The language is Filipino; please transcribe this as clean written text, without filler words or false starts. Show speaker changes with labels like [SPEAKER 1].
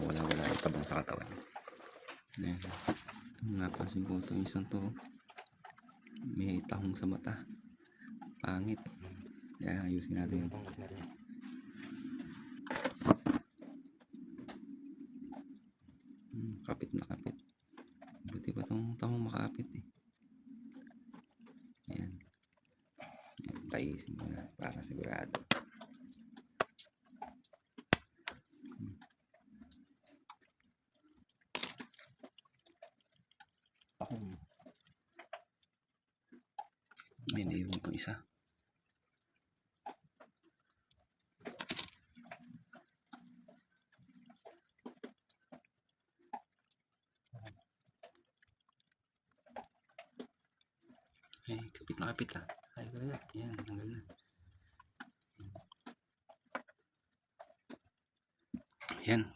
[SPEAKER 1] wala itabang sa katawan. Ayan. Napansin ko itong isang to, may tahong sa mata, pangit. Kaya ayusin natin. Kapit na kapit. Buti pa itong tahong makapit eh. Ayan. Taisin ko na para sigurado. May naiwan po isa. Ay, kapit na kapit lang. Ay, kaya. Yan, tanggal na. Yan.